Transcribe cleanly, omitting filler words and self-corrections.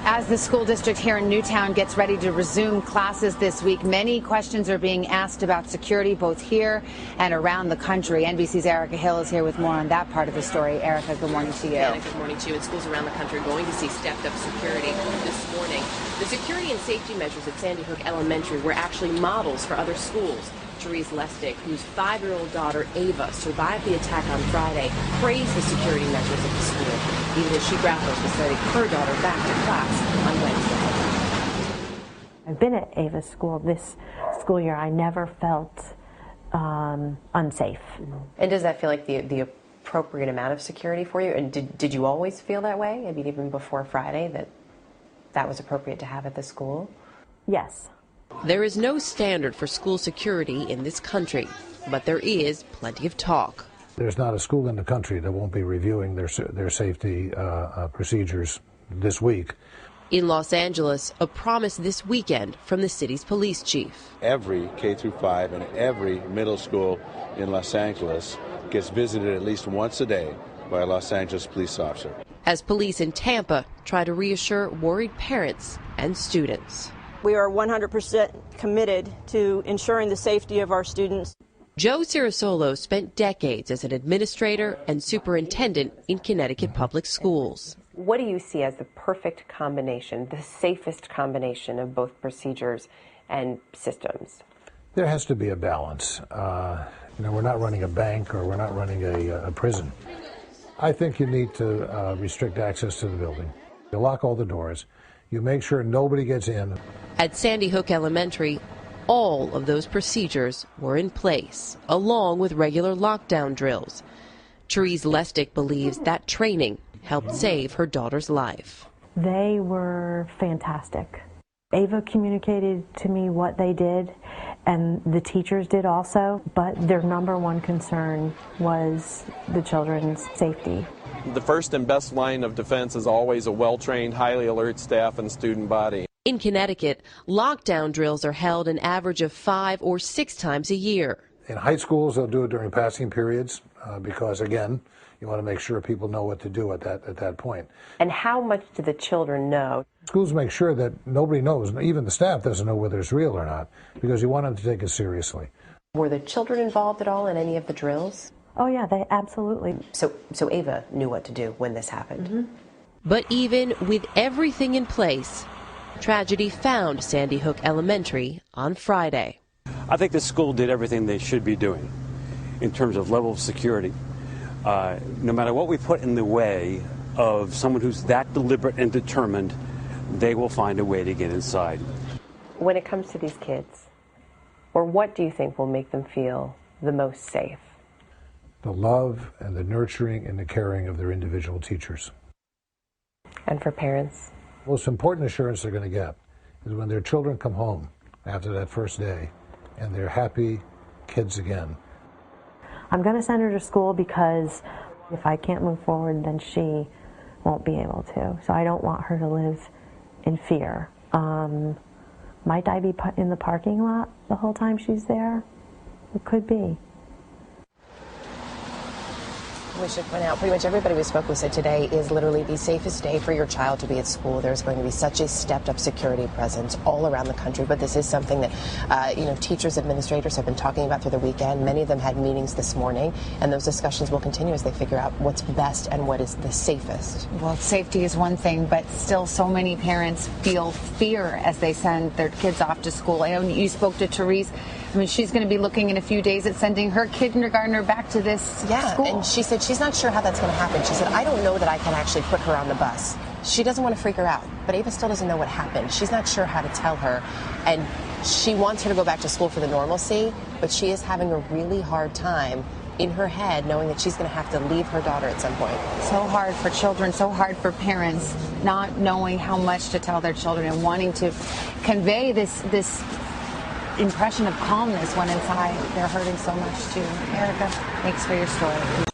As the school district here in Newtown gets ready to resume classes this week, many questions are being asked about security both here and around the country. NBC's Erica Hill is here with more on that part of the story. Erica, good morning to you. Anna, good morning to you. And schools around the country are going to see stepped up security this morning. The security and safety measures at Sandy Hook Elementary were actually models for other schools. Therese Lestick, whose 5-year-old daughter Ava survived the attack on Friday, praised the security measures at the school, even as she grapples with sending her daughter back to class on Wednesday. I've been at Ava's school this school year. I never felt unsafe. And does that feel like the appropriate amount of security for you? And did you always feel that way? I mean, even before Friday, that was appropriate to have at the school? Yes. There is no standard for school security in this country, but there is plenty of talk. There's not a school in the country that won't be reviewing their safety procedures this week. In Los Angeles, a promise this weekend from the city's police chief. Every K-5 and every middle school in Los Angeles gets visited at least once a day by a Los Angeles police officer. As police in Tampa try to reassure worried parents and students. We are 100% committed to ensuring the safety of our students. Joe Cirasolo spent decades as an administrator and superintendent in Connecticut public schools. What do you see as the perfect combination, the safest combination of both procedures and systems? There has to be a balance. We're not running a bank or we're not running a prison. I think you need to restrict access to the building. You lock all the doors. You make sure nobody gets in. At Sandy Hook Elementary, all of those procedures were in place, along with regular lockdown drills. Therese Lestick believes that training helped save her daughter's life. They were fantastic. Ava communicated to me what they did, and the teachers did also, but their number one concern was the children's safety. The first and best line of defense is always a well-trained, highly alert staff and student body. In Connecticut, lockdown drills are held an average of 5 or 6 times a year. In high schools, they'll do it during passing periods because, again, you want to make sure people know what to do at that point. And how much do the children know? Schools make sure that nobody knows, even the staff doesn't know whether it's real or not, because you want them to take it seriously. Were the children involved at all in any of the drills? Oh, yeah, they absolutely. So Ava knew what to do when this happened. Mm-hmm. But even with everything in place, tragedy found Sandy Hook Elementary on Friday. I think the school did everything they should be doing in terms of level of security. No matter what we put in the way of someone who's that deliberate and determined, they will find a way to get inside. When it comes to these kids, or what do you think will make them feel the most safe? The love and the nurturing and the caring of their individual teachers. And for parents? The most important assurance they're going to get is when their children come home after that first day and they're happy kids again. I'm going to send her to school because if I can't move forward, then she won't be able to. So I don't want her to live in fear. Might I be in the parking lot the whole time she's there? It could be. We should point out, pretty much everybody we spoke with said today is literally the safest day for your child to be at school. There's going to be such a stepped-up security presence all around the country, but this is something that, teachers, administrators have been talking about through the weekend. Many of them had meetings this morning, and those discussions will continue as they figure out what's best and what is the safest. Well, safety is one thing, but still so many parents feel fear as they send their kids off to school. I know you spoke to Therese. I mean, she's going to be looking in a few days at sending her kindergartner back to this school. And she said she's not sure how that's going to happen. She said, I don't know that I can actually put her on the bus. She doesn't want to freak her out, but Ava still doesn't know what happened. She's not sure how to tell her, and she wants her to go back to school for the normalcy, but she is having a really hard time in her head knowing that she's going to have to leave her daughter at some point. So hard for children, so hard for parents, not knowing how much to tell their children and wanting to convey this impression of calmness when inside they're hurting so much too. Erica, thanks for your story.